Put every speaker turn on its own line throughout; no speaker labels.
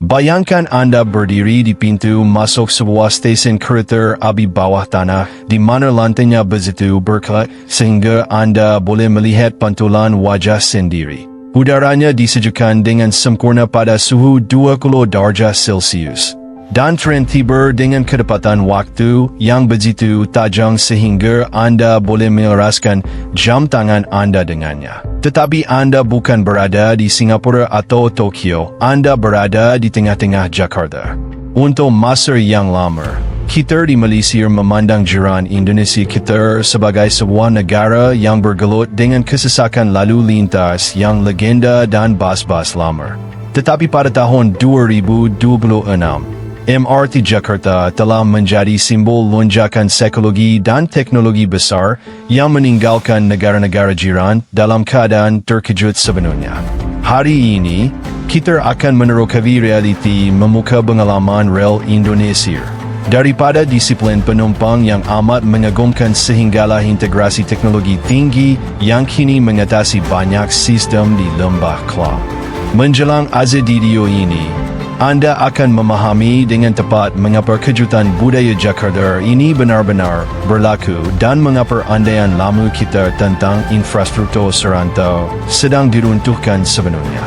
Bayangkan Anda berdiri di pintu masuk sebuah stesen kereta api bawah tanah di mana lantainya begitu berkelat sehingga Anda boleh melihat pantulan wajah sendiri. Udaranya disejukkan dengan sempurna pada suhu 20 darjah Celcius. Dan tren tiba dengan kecepatan waktu yang begitu tajam sehingga Anda boleh meleraskan jam tangan Anda dengannya. Tetapi Anda bukan berada di Singapura atau Tokyo, Anda berada di tengah-tengah Jakarta. Untuk masa yang lama, kita di Malaysia memandang jiran Indonesia kita sebagai sebuah negara yang bergelut dengan kesesakan lalu lintas yang legenda dan bas-bas lama. Tetapi pada tahun 2026, MRT Jakarta telah menjadi simbol lonjakan psikologi dan teknologi besar yang meninggalkan negara-negara jiran dalam keadaan terkejut sebenarnya. Hari ini, kita akan menerokavi realiti memuka pengalaman rel Indonesia. Daripada disiplin penumpang yang amat mengagumkan sehinggalah integrasi teknologi tinggi yang kini mengatasi banyak sistem di lembah Kelang. Menjelang azad video ini, Anda akan memahami dengan tepat mengapa kejutan budaya Jakarta ini benar-benar berlaku dan mengapa andaian lama kita tentang infrastruktur serantau sedang diruntuhkan sebenarnya.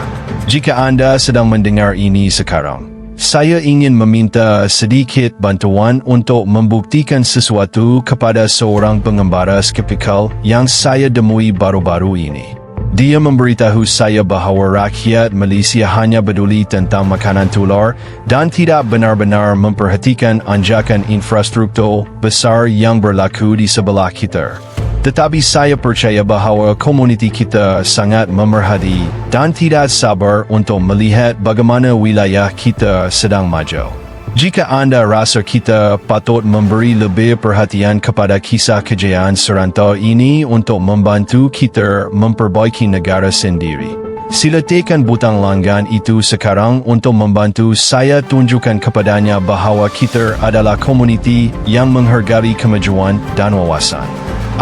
Jika Anda sedang mendengar ini sekarang, saya ingin meminta sedikit bantuan untuk membuktikan sesuatu kepada seorang pengembara skeptikal yang saya temui baru-baru ini. Dia memberitahu saya bahawa rakyat Malaysia hanya peduli tentang makanan tular dan tidak benar-benar memperhatikan anjakan infrastruktur besar yang berlaku di sebelah kita. Tetapi saya percaya bahawa komuniti kita sangat memerhati dan tidak sabar untuk melihat bagaimana wilayah kita sedang maju. Jika Anda rasa kita patut memberi lebih perhatian kepada kisah kejayaan serantau ini untuk membantu kita memperbaiki negara sendiri, sila tekan butang langgan itu sekarang untuk membantu saya tunjukkan kepadanya bahawa kita adalah komuniti yang menghargai kemajuan dan wawasan.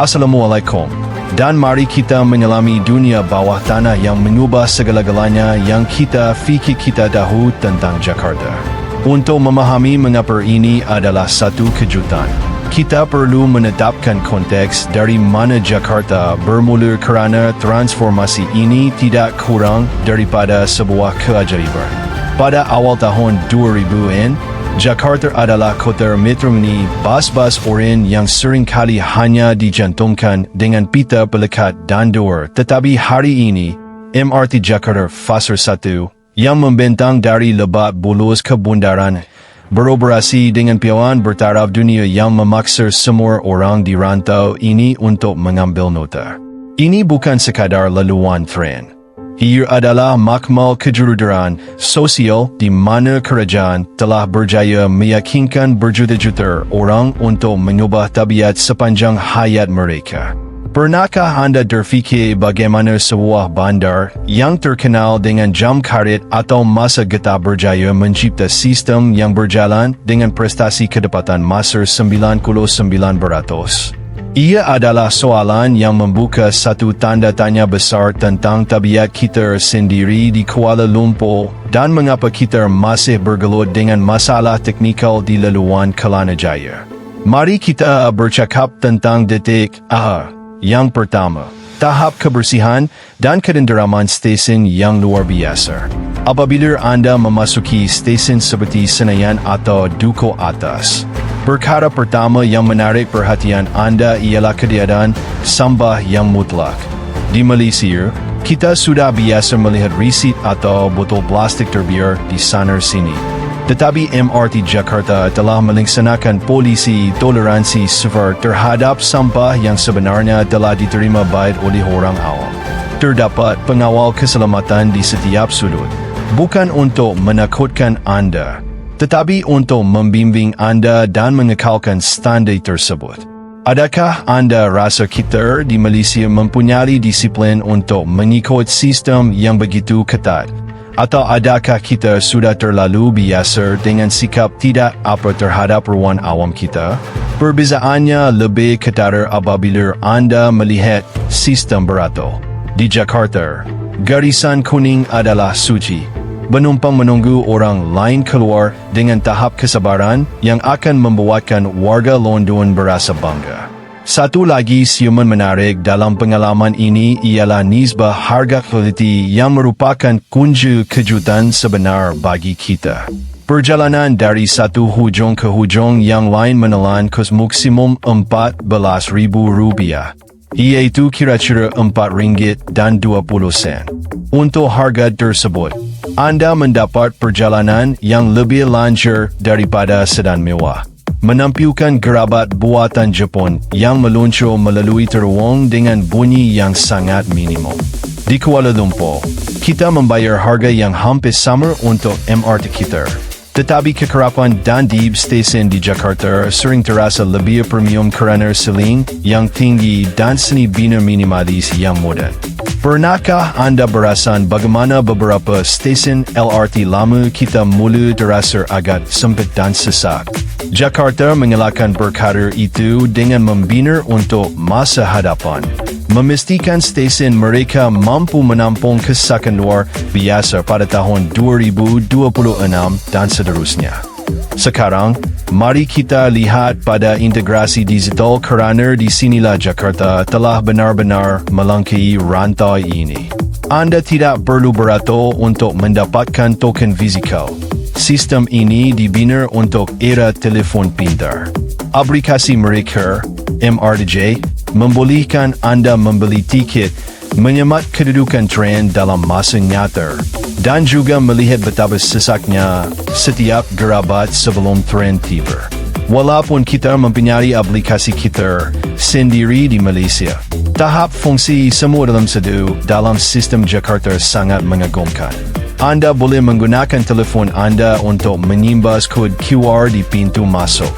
Assalamualaikum. Dan mari kita menyelami dunia bawah tanah yang mengubah segala-galanya yang kita fikir kita tahu tentang Jakarta. Untuk memahami mengapa ini adalah satu kejutan, kita perlu menetapkan konteks dari mana Jakarta bermula kerana transformasi ini tidak kurang daripada sebuah keajaiban. Pada awal tahun 2000-an, Jakarta adalah kota metromini bas-bas oren yang seringkali hanya dijantungkan dengan pita pelekat dan dor. Tetapi hari ini, MRT Jakarta Fase 1 yang membentang dari Lebak Bulus ke Bundaran beroperasi dengan piawaian bertaraf dunia yang memaksa semua orang di rantau ini untuk mengambil nota. Ini bukan sekadar laluan tren. Ia adalah makmal kejuruteraan sosial di mana kerajaan telah berjaya meyakinkan berjuta-juta orang untuk mengubah tabiat sepanjang hayat mereka. Pernahkah Anda terfikir bagaimana sebuah bandar yang terkenal dengan jam karet atau masa getah berjaya mencipta sistem yang berjalan dengan prestasi kedapatan masa 99%? Ia adalah soalan yang membuka satu tanda tanya besar tentang tabiat kita sendiri di Kuala Lumpur dan mengapa kita masih bergelut dengan masalah teknikal di laluan Kelana Jaya. Mari kita bercakap tentang detik Yang pertama, tahap kebersihan dan kedenderaman stesen yang luar biasa. Apabila Anda memasuki stesen seperti Senayan atau Duku Atas, perkara pertama yang menarik perhatian Anda ialah ketiadaan sampah yang mutlak. Di Malaysia, kita sudah biasa melihat risit atau botol plastik terbiar di sana-sini. Tetapi MRT Jakarta telah melaksanakan polisi toleransi sifar terhadap sampah yang sebenarnya telah diterima baik oleh orang awam. Terdapat pengawal keselamatan di setiap sudut, bukan untuk menakutkan Anda, tetapi untuk membimbing Anda dan mengekalkan standar tersebut. Adakah Anda rasa kita di Malaysia mempunyai disiplin untuk mengikut sistem yang begitu ketat? Atau adakah kita sudah terlalu biasa dengan sikap tidak apa terhadap ruang awam kita? Perbezaannya lebih ketara apabila Anda melihat sistem beratur. Di Jakarta, garisan kuning adalah suci. Penumpang menunggu orang lain keluar dengan tahap kesabaran yang akan membuatkan warga London berasa bangga. Satu lagi siuman menarik dalam pengalaman ini ialah nisbah harga kualiti yang merupakan kunci kejutan sebenar bagi kita. Perjalanan dari satu hujung ke hujung yang lain menelan kos maksimum RM14,000, iaitu kira-kira RM4.20. Untuk harga tersebut, Anda mendapat perjalanan yang lebih lancar daripada sedan mewah. Menampilkan gerabat buatan Jepun yang meluncur melalui terowong dengan bunyi yang sangat minimum. Di Kuala Lumpur, kita membayar harga yang hampir sama untuk MRT kita. Tetapi kekerapan dan di stesen di Jakarta sering terasa lebih premium kerana seling yang tinggi dan seni bina minimalis yang moden. Pernahkah Anda perasan bagaimana beberapa stesen LRT lama kita mula terasa agak sempit dan sesak? Jakarta mengelakkan perkara itu dengan membina untuk masa hadapan, memastikan stesen mereka mampu menampung kesesakan luar biasa pada tahun 2026 dan seterusnya. Sekarang, mari kita lihat pada integrasi digital kerana di sinilah Jakarta telah benar-benar melangkahi rantai ini. Anda tidak perlu beratur untuk mendapatkan token fizikal. Sistem ini dibina untuk era telefon pintar. Aplikasi mereka, MRTJ, membolehkan Anda membeli tiket, menyemat kedudukan tren dalam masa nyata, dan juga melihat betapa sesaknya setiap gerabat sebelum tren tiba. Walaupun kita mempunyai aplikasi kita sendiri di Malaysia, tahap fungsi semua dalam satu dalam sistem Jakarta sangat mengagumkan. Anda boleh menggunakan telefon Anda untuk menyimbas kod QR di pintu masuk,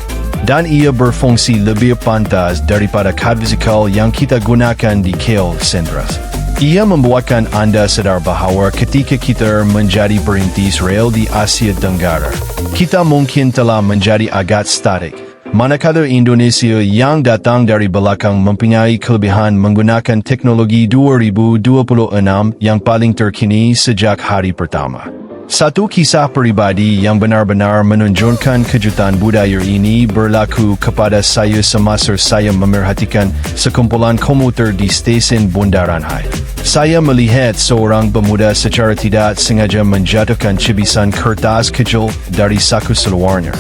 dan ia berfungsi lebih pantas daripada kad fizikal yang kita gunakan di KL Sentras. Ia membuatkan Anda sedar bahawa ketika kita menjadi perintis rel di Asia Tenggara, kita mungkin telah menjadi agak statik, manakala Indonesia yang datang dari belakang mempunyai kelebihan menggunakan teknologi 2026 yang paling terkini sejak hari pertama. Satu kisah peribadi yang benar-benar menunjukkan kejutan budaya ini berlaku kepada saya semasa saya memerhatikan sekumpulan komuter di stesen Bundaran Hai. Saya melihat seorang pemuda secara tidak sengaja menjatuhkan cibisan kertas kecil dari saku seluarnya.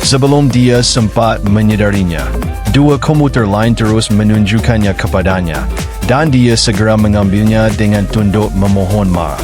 Sebelum dia sempat menyadarinya, dua komuter lain terus menunjukkannya kepadanya, dan dia segera mengambilnya dengan tunduk memohon maaf.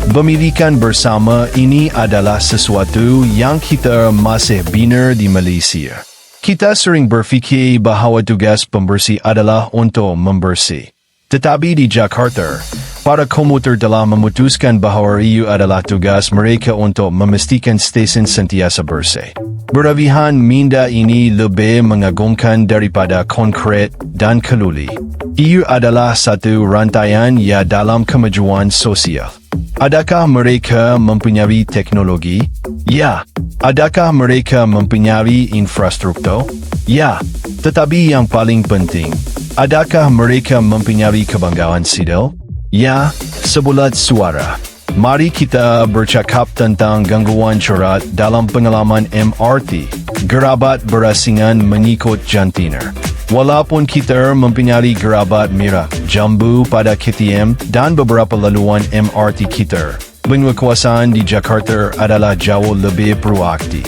Pemilikan bersama ini adalah sesuatu yang kita masih bina di Malaysia. Kita sering berfikir bahawa tugas pembersih adalah untuk membersih. Tetapi di Jakarta, para komuter telah memutuskan bahawa itu adalah tugas mereka untuk memastikan stesen sentiasa bersih. Berlebihan minda ini lebih mengagumkan daripada konkret dan keluli. Ia adalah satu rantaian ya dalam kemajuan sosial. Adakah mereka mempunyai teknologi? Ya. Adakah mereka mempunyai infrastruktur? Ya. Tetapi yang paling penting, adakah mereka mempunyai kebanggaan sidil? Ya. Sebulat suara. Mari kita bercakap tentang gangguan cerat dalam pengalaman MRT, gerabat berasingan mengikut jantina. Walaupun kita mempunyai gerabat merah, jambu pada KTM dan beberapa laluan MRT kita, penguasaan di Jakarta adalah jauh lebih proaktif.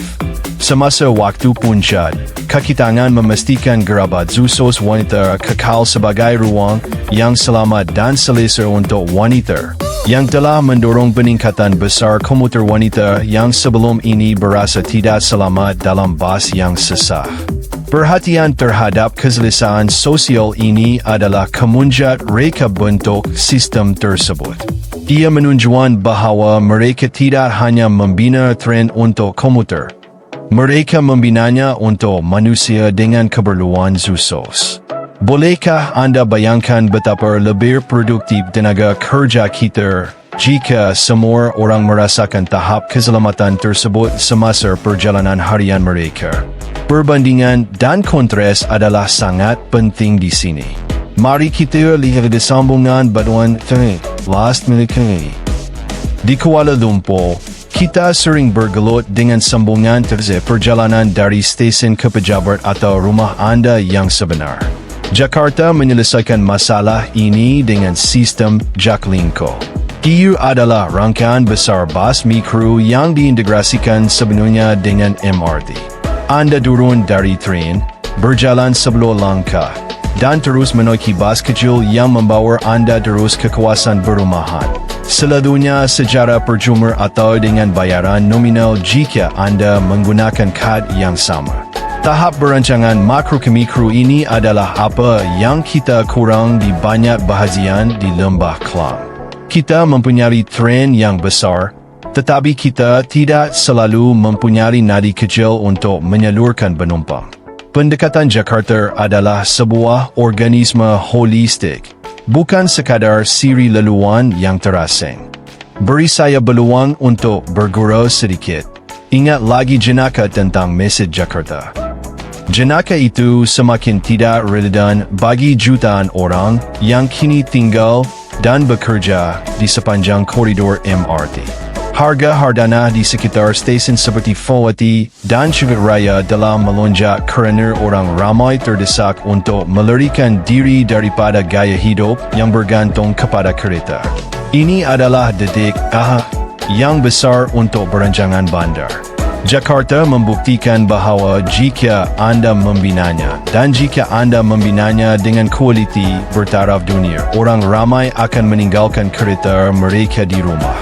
Semasa waktu puncak, kaki tangan memastikan gerabat khusus wanita kekal sebagai ruang yang selamat dan selesa untuk wanita, yang telah mendorong peningkatan besar komuter wanita yang sebelum ini berasa tidak selamat dalam bas yang sesah. Perhatian terhadap keselesaan sosial ini adalah kemuncat reka bentuk sistem tersebut. Ia menunjukkan bahawa mereka tidak hanya membina tren untuk komuter, mereka membinanya untuk manusia dengan keperluan khusus. Bolehkah Anda bayangkan betapa lebih produktif tenaga kerja kita jika semua orang merasakan tahap keselamatan tersebut semasa perjalanan harian mereka? Perbandingan dan kontras adalah sangat penting di sini. Mari kita lihat sambungan batuan last minute kini. Di Kuala Lumpur, kita sering bergelut dengan sambungan perjalanan dari stesen ke pejabat atau rumah anda yang sebenar. Jakarta menyelesaikan masalah ini dengan sistem Jaklingko. Ia adalah rangkaian besar bas mikro yang diintegrasikan sebenarnya dengan MRT. Anda turun dari tren, berjalan 10 langkah, dan terus menaiki bas kecil yang membawa anda terus ke kawasan perumahan. Selalunya secara percuma atau dengan bayaran nominal jika anda menggunakan kad yang sama. Tahap berancangan makro ke mikro ini adalah apa yang kita kurang di banyak bahagian di Lembah Kelang. Kita mempunyai tren yang besar, tetapi kita tidak selalu mempunyai nadi kecil untuk menyalurkan penumpang. Pendekatan Jakarta adalah sebuah organisme holistik, bukan sekadar siri leluhun yang terasing. Beri saya peluang untuk bergurau sedikit. Ingat lagi jenaka tentang mesej Jakarta. Jenaka itu semakin tidak relevan bagi jutaan orang yang kini tinggal dan bekerja di sepanjang koridor MRT. Harga hardana di sekitar stesen seperti Fatmawati dan Sugar Raya telah melonjak kerana orang ramai terdesak untuk melarikan diri daripada gaya hidup yang bergantung kepada kereta. Ini adalah detik yang besar untuk perancangan bandar. Jakarta membuktikan bahawa jika anda membinanya dan jika anda membinanya dengan kualiti bertaraf dunia, orang ramai akan meninggalkan kereta mereka di rumah.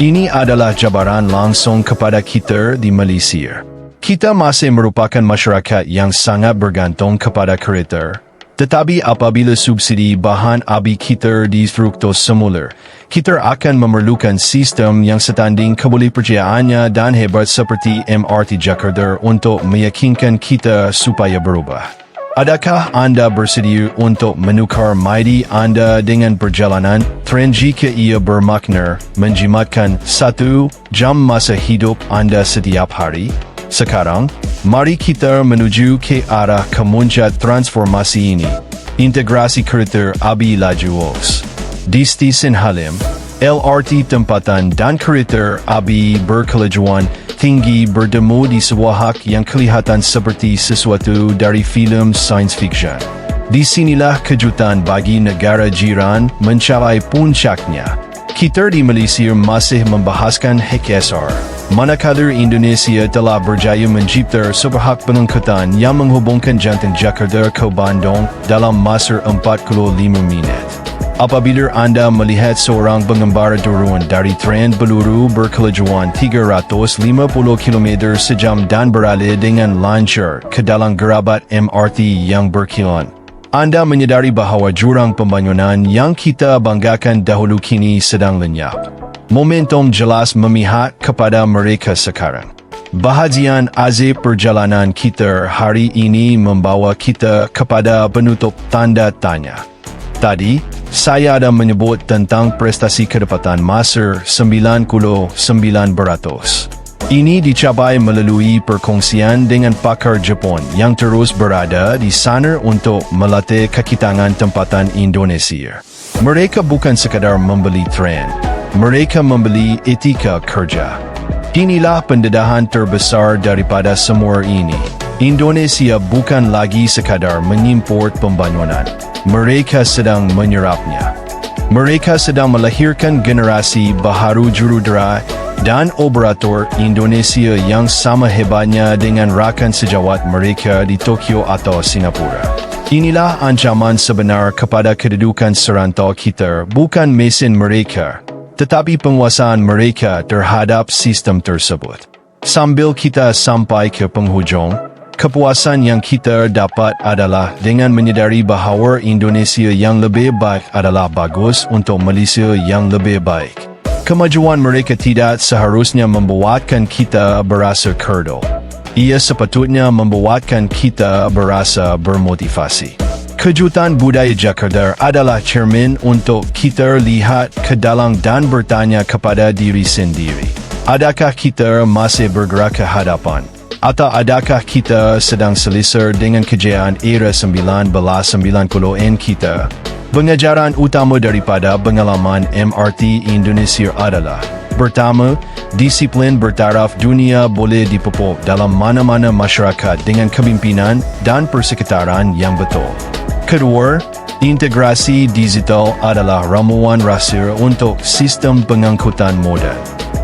Ini adalah jabaran langsung kepada kita di Malaysia. Kita masih merupakan masyarakat yang sangat bergantung kepada kereta. Tetapi apabila subsidi bahan abi kita distruktur semula, kita akan memerlukan sistem yang setanding kebolehpercayaannya dan hebat seperti MRT Jakarta untuk meyakinkan kita supaya berubah. Adakah anda bersedia untuk menukar maidi anda dengan perjalanan tren jika ia bermakna menjimatkan 1 jam masa hidup anda setiap hari? Sekarang, mari kita menuju ke arah kemuncak transformasi ini. Integrasi kereta api laju os. Di stesen Halim, LRT tempatan dan kereta api berkelajuan tinggi bertemu di sebuah hak yang kelihatan seperti sesuatu dari filem science fiction. Di sinilah kejutan bagi negara jiran mencapai puncaknya. Kita di Malaysia masih membahaskan HKSR, manakala Indonesia telah berjaya mencipta superhak pengangkutan yang menghubungkan jantung Jakarta ke Bandung dalam masa 45 minit. Apabila anda melihat seorang pengembara turun dari tren peluru berkelajuan 350 km sejam dan beralih dengan lancar ke dalam gerabat MRT yang berkilat, anda menyadari bahawa jurang pembangunan yang kita banggakan dahulu kini sedang lenyap. Momentum jelas memihak kepada mereka sekarang. Bahagian aziz perjalanan kita hari ini membawa kita kepada penutup tanda tanya. Tadi, saya ada menyebut tentang prestasi kedapatan masa 99%. Ini dicapai melalui perkongsian dengan pakar Jepun yang terus berada di sana untuk melatih kaki tangan tempatan Indonesia. Mereka bukan sekadar membeli tren, mereka membeli etika kerja. Inilah pendedahan terbesar daripada semua ini. Indonesia bukan lagi sekadar mengimport pembangunan, mereka sedang menyerapnya. Mereka sedang melahirkan generasi baharu jurudera dan operator Indonesia yang sama hebatnya dengan rakan sejawat mereka di Tokyo atau Singapura. Inilah ancaman sebenar kepada kedudukan serantau kita, bukan mesin mereka, tetapi penguasaan mereka terhadap sistem tersebut. Sambil kita sampai ke penghujung, kepuasan yang kita dapat adalah dengan menyadari bahawa Indonesia yang lebih baik adalah bagus untuk Malaysia yang lebih baik. Kemajuan mereka tidak seharusnya membuatkan kita berasa kerdil. Ia sepatutnya membuatkan kita berasa bermotivasi. Kejutan budaya Jakarta adalah cermin untuk kita lihat ke dalam dan bertanya kepada diri sendiri. Adakah kita masih bergerak ke hadapan? Atau adakah kita sedang selesai dengan kejayaan era 1990-an kita? Pengajaran utama daripada pengalaman MRT Indonesia adalah Pertama, disiplin bertaraf dunia boleh dipupuk dalam mana-mana masyarakat dengan kepimpinan dan persekitaran yang betul. Kedua, integrasi digital adalah ramuan rahsia untuk sistem pengangkutan moden.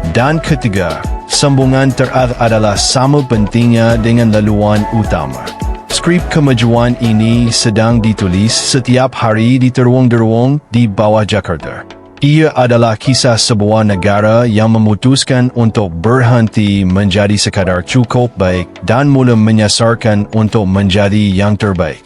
Dan ketiga, sambungan terakhir adalah sama pentingnya dengan laluan utama. Skrip kemajuan ini sedang ditulis setiap hari di terowong-terowong di bawah Jakarta. Ia adalah kisah sebuah negara yang memutuskan untuk berhenti menjadi sekadar cukup baik dan mula menyasarkan untuk menjadi yang terbaik.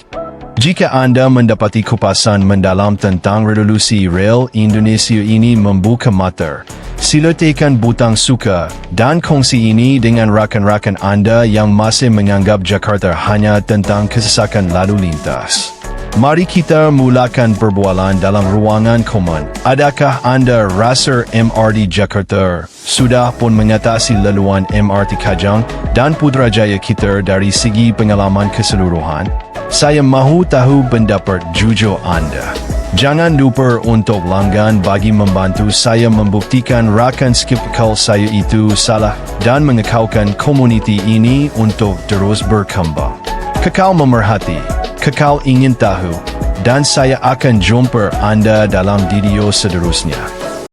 Jika anda mendapati kupasan mendalam tentang revolusi rel Indonesia ini membuka mata, sila tekan butang suka dan kongsi ini dengan rakan-rakan anda yang masih menganggap Jakarta hanya tentang kesesakan lalu lintas. Mari kita mulakan perbualan dalam ruangan komen. Adakah anda rasa MRT Jakarta sudah pun mengatasi laluan MRT Kajang dan Putrajaya kita dari segi pengalaman keseluruhan? Saya mahu tahu pendapat jujur anda. Jangan lupa untuk langgan bagi membantu saya membuktikan rakan skeptikal saya itu salah dan mengekaukan komuniti ini untuk terus berkembang. Kekal memerhati, kekal ingin tahu, dan saya akan jumpa anda dalam video seterusnya.